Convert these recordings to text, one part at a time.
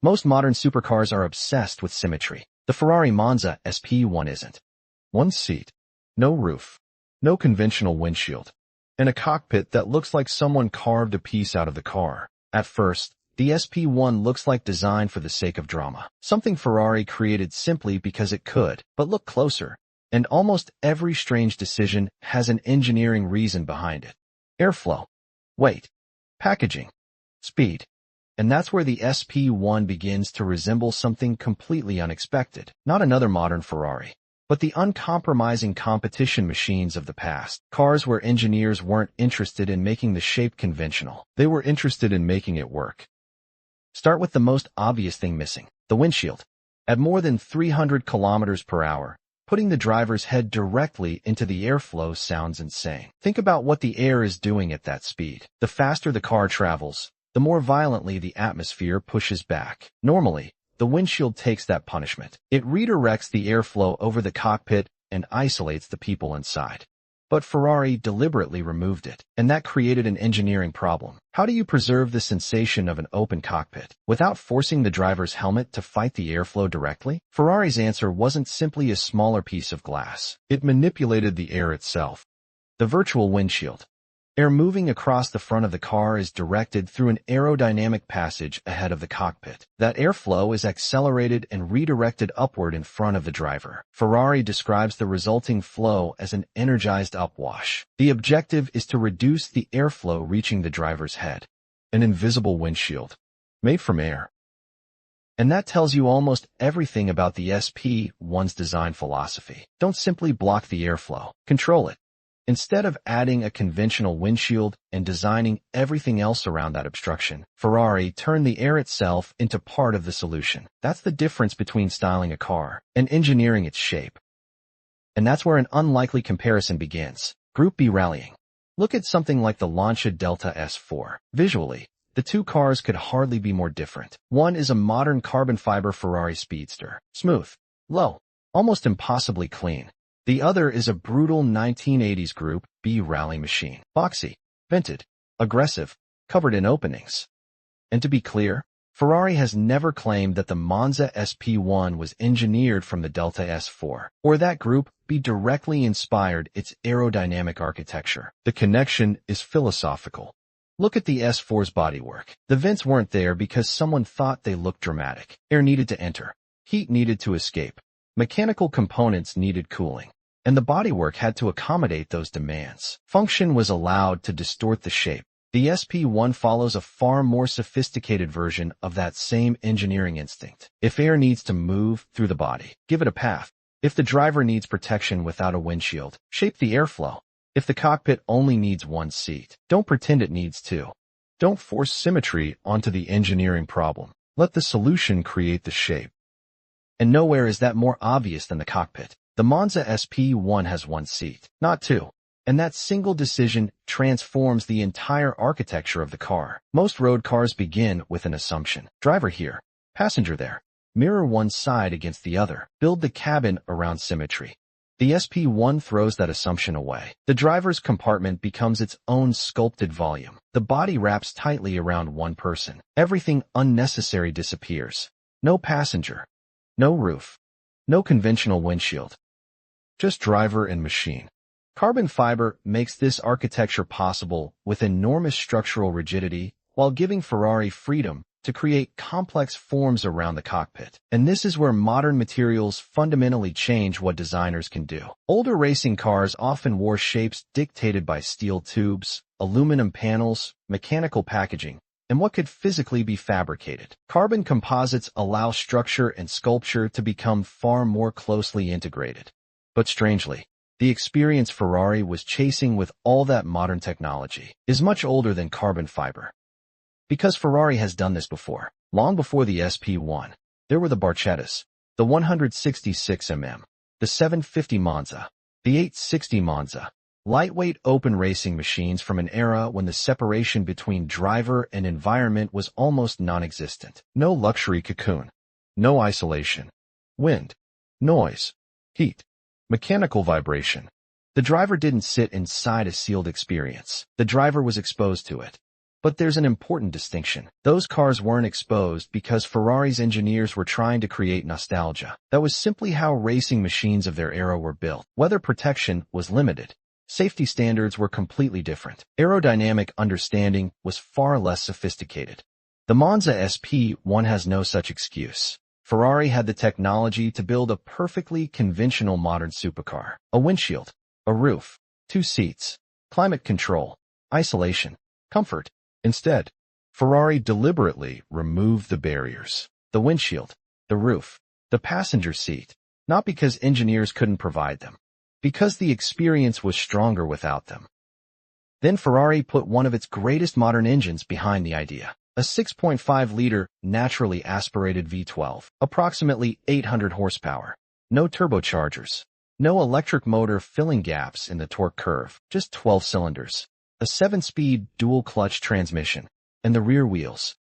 Most modern supercars are obsessed with symmetry. The Ferrari Monza SP1 isn't. One seat, no roof, no conventional windshield, and a cockpit that looks like someone carved a piece out of the car. At first, the SP1 looks like designed for the sake of drama, something Ferrari created simply because it could. But look closer, and almost every strange decision has an engineering reason behind it. Airflow, weight, packaging, speed. And that's where the SP1 begins to resemble something completely unexpected. Not another modern Ferrari, but the uncompromising competition machines of the past. Cars where engineers weren't interested in making the shape conventional. They were interested in making it work. Start with the most obvious thing missing, the windshield. At more than 300 kilometers per hour, putting the driver's head directly into the airflow sounds insane. Think about what the air is doing at that speed. The faster the car travels, the more violently the atmosphere pushes back. Normally, the windshield takes that punishment. It redirects the airflow over the cockpit and isolates the people inside. But Ferrari deliberately removed it, and that created an engineering problem. How do you preserve the sensation of an open cockpit without forcing the driver's helmet to fight the airflow directly? Ferrari's answer wasn't simply a smaller piece of glass. It manipulated the air itself. The virtual windshield. Air moving across the front of the car is directed through an aerodynamic passage ahead of the cockpit. That airflow is accelerated and redirected upward in front of the driver. Ferrari describes the resulting flow as an energized upwash. The objective is to reduce the airflow reaching the driver's head. An invisible windshield, made from air. And that tells you almost everything about the SP1's design philosophy. Don't simply block the airflow, control it. Instead of adding a conventional windshield and designing everything else around that obstruction, Ferrari turned the air itself into part of the solution. That's the difference between styling a car and engineering its shape. And that's where an unlikely comparison begins. Group B rallying. Look at something like the Lancia Delta S4. Visually, the two cars could hardly be more different. One is a modern carbon fiber Ferrari speedster. Smooth, low, almost impossibly clean. The other is a brutal 1980s Group B rally machine. Boxy, vented, aggressive, covered in openings. And to be clear, Ferrari has never claimed that the Monza SP1 was engineered from the Delta S4, or that Group B directly inspired its aerodynamic architecture. The connection is philosophical. Look at the S4's bodywork. The vents weren't there because someone thought they looked dramatic. Air needed to enter. Heat needed to escape. Mechanical components needed cooling, and the bodywork had to accommodate those demands. Function was allowed to distort the shape. The SP1 follows a far more sophisticated version of that same engineering instinct. If air needs to move through the body, give it a path. If the driver needs protection without a windshield, shape the airflow. If the cockpit only needs one seat, don't pretend it needs two. Don't force symmetry onto the engineering problem. Let the solution create the shape. And nowhere is that more obvious than the cockpit. The Monza SP1 has one seat, not two. And that single decision transforms the entire architecture of the car. Most road cars begin with an assumption. Driver here, passenger there. Mirror one side against the other. Build the cabin around symmetry. The SP1 throws that assumption away. The driver's compartment becomes its own sculpted volume. The body wraps tightly around one person. Everything unnecessary disappears. No passenger. No roof. No conventional windshield. Just driver and machine. Carbon fiber makes this architecture possible with enormous structural rigidity while giving Ferrari freedom to create complex forms around the cockpit. And this is where modern materials fundamentally change what designers can do. Older racing cars often wore shapes dictated by steel tubes, aluminum panels, mechanical packaging, and what could physically be fabricated. Carbon composites allow structure and sculpture to become far more closely integrated. But strangely, the experience Ferrari was chasing with all that modern technology is much older than carbon fiber. Because Ferrari has done this before. Long before the SP1, there were the barchettas, the 166mm, the 750 Monza, the 860 Monza. Lightweight open racing machines from an era when the separation between driver and environment was almost non-existent. No luxury cocoon. No isolation. Wind. Noise. Heat. Mechanical vibration. The driver didn't sit inside a sealed experience. The driver was exposed to it. But there's an important distinction. Those cars weren't exposed because Ferrari's engineers were trying to create nostalgia. That was simply how racing machines of their era were built. Weather protection was limited. Safety standards were completely different. Aerodynamic understanding was far less sophisticated. The Monza SP1 has no such excuse. Ferrari had the technology to build a perfectly conventional modern supercar. A windshield, a roof, 2 seats, climate control, isolation, comfort. Instead, Ferrari deliberately removed the barriers. The windshield, the roof, the passenger seat, not because engineers couldn't provide them, because the experience was stronger without them. Then Ferrari put one of its greatest modern engines behind the idea. A 6.5-liter, naturally aspirated V12, approximately 800 horsepower. No turbochargers. No electric motor filling gaps in the torque curve, just 12 cylinders. A 7-speed dual-clutch transmission. And the rear wheels.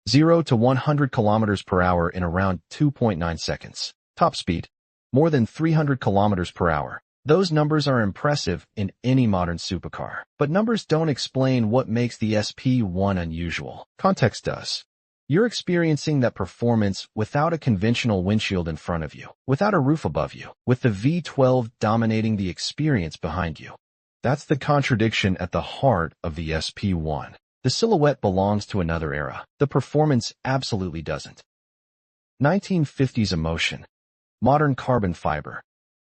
0 to 100 kilometers per hour in around 2.9 seconds. Top speed. More than 300 kilometers per hour. Those numbers are impressive in any modern supercar. But numbers don't explain what makes the SP1 unusual. Context does. You're experiencing that performance without a conventional windshield in front of you, without a roof above you, with the V12 dominating the experience behind you. That's the contradiction at the heart of the SP1. The silhouette belongs to another era. The performance absolutely doesn't. 1950s emotion. Modern carbon fiber.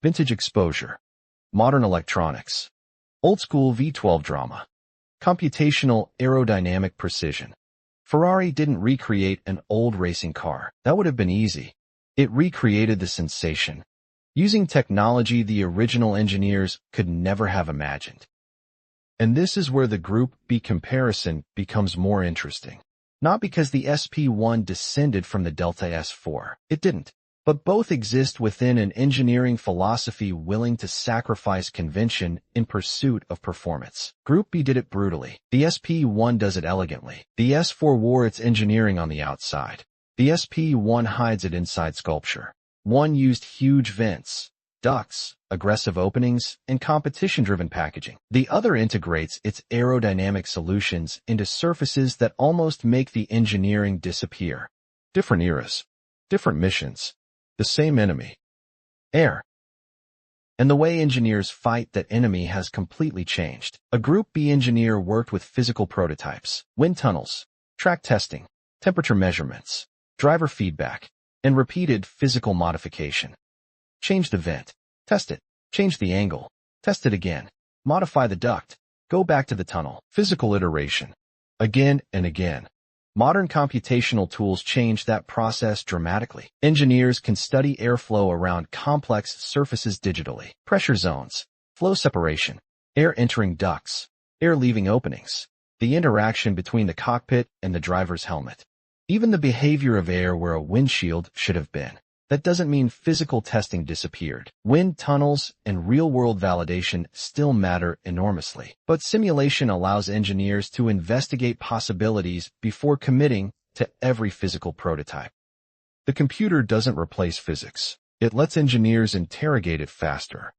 Vintage exposure. Modern electronics. Old-school V12 drama. Computational aerodynamic precision. Ferrari didn't recreate an old racing car. That would have been easy. It recreated the sensation, using technology the original engineers could never have imagined. And this is where the Group B comparison becomes more interesting. Not because the SP1 descended from the Delta S4. It didn't. But both exist within an engineering philosophy willing to sacrifice convention in pursuit of performance. Group B did it brutally. The SP1 does it elegantly. The S4 wore its engineering on the outside. The SP1 hides it inside sculpture. One used huge vents, ducts, aggressive openings, and competition-driven packaging. The other integrates its aerodynamic solutions into surfaces that almost make the engineering disappear. Different eras, different missions. The same enemy. Air. And the way engineers fight that enemy has completely changed. A Group B engineer worked with physical prototypes, wind tunnels, track testing, temperature measurements, driver feedback, and repeated physical modification. Change the vent, test it, change the angle, test it again, modify the duct, go back to the tunnel. Physical iteration. Again and again. Modern computational tools change that process dramatically. Engineers can study airflow around complex surfaces digitally. Pressure zones, flow separation, air entering ducts, air leaving openings, the interaction between the cockpit and the driver's helmet. Even the behavior of air where a windshield should have been. That doesn't mean physical testing disappeared. Wind tunnels and real-world validation still matter enormously. But simulation allows engineers to investigate possibilities before committing to every physical prototype. The computer doesn't replace physics. It lets engineers interrogate it faster.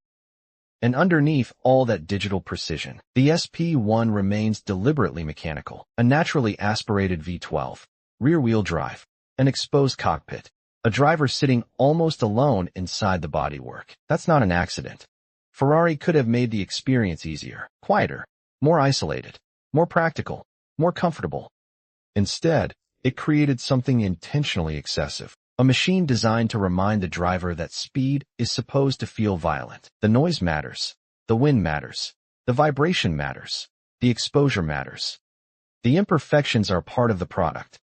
And underneath all that digital precision, the SP1 remains deliberately mechanical. A naturally aspirated V12, rear-wheel drive, an exposed cockpit. A driver sitting almost alone inside the bodywork. That's not an accident. Ferrari could have made the experience easier, quieter, more isolated, more practical, more comfortable. Instead, it created something intentionally excessive. A machine designed to remind the driver that speed is supposed to feel violent. The noise matters. The wind matters. The vibration matters. The exposure matters. The imperfections are part of the product.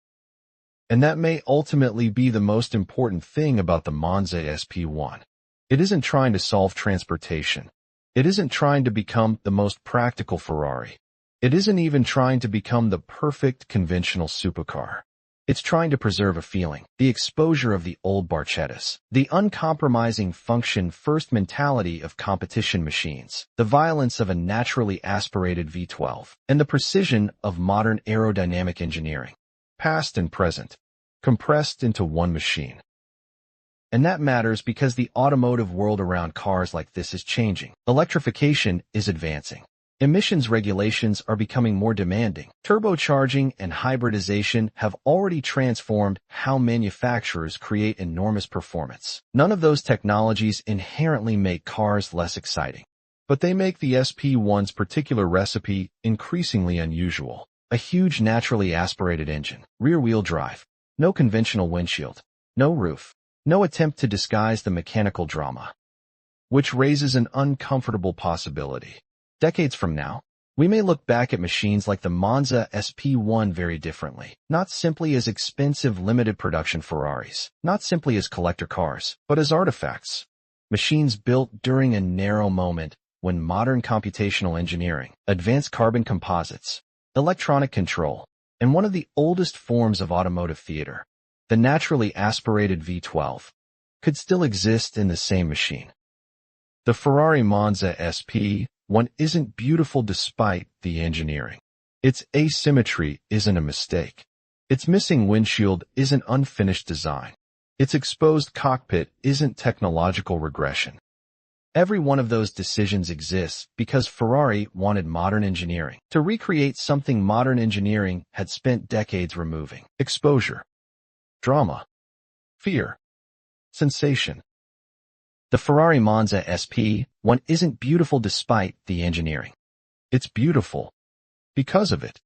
And that may ultimately be the most important thing about the Monza SP1. It isn't trying to solve transportation. It isn't trying to become the most practical Ferrari. It isn't even trying to become the perfect conventional supercar. It's trying to preserve a feeling, the exposure of the old barchettas, the uncompromising function-first mentality of competition machines, the violence of a naturally aspirated V12, and the precision of modern aerodynamic engineering, past and present, compressed into one machine. And that matters because the automotive world around cars like this is changing. Electrification is advancing. Emissions regulations are becoming more demanding. Turbocharging and hybridization have already transformed how manufacturers create enormous performance. None of those technologies inherently make cars less exciting, but they make the SP1's particular recipe increasingly unusual. A huge naturally aspirated engine, rear-wheel drive, no conventional windshield, no roof, no attempt to disguise the mechanical drama, which raises an uncomfortable possibility. Decades from now, we may look back at machines like the Monza SP1 very differently, not simply as expensive limited production Ferraris, not simply as collector cars, but as artifacts. Machines built during a narrow moment when modern computational engineering, advanced carbon composites, electronic control, and one of the oldest forms of automotive theater, the naturally aspirated V12, could still exist in the same machine. The Ferrari Monza SP1 isn't beautiful despite the engineering. Its asymmetry isn't a mistake. Its missing windshield isn't unfinished design. Its exposed cockpit isn't technological regression. Every one of those decisions exists because Ferrari wanted modern engineering to recreate something modern engineering had spent decades removing. Exposure, drama, fear, sensation. The Ferrari Monza SP1 isn't beautiful despite the engineering. It's beautiful because of it.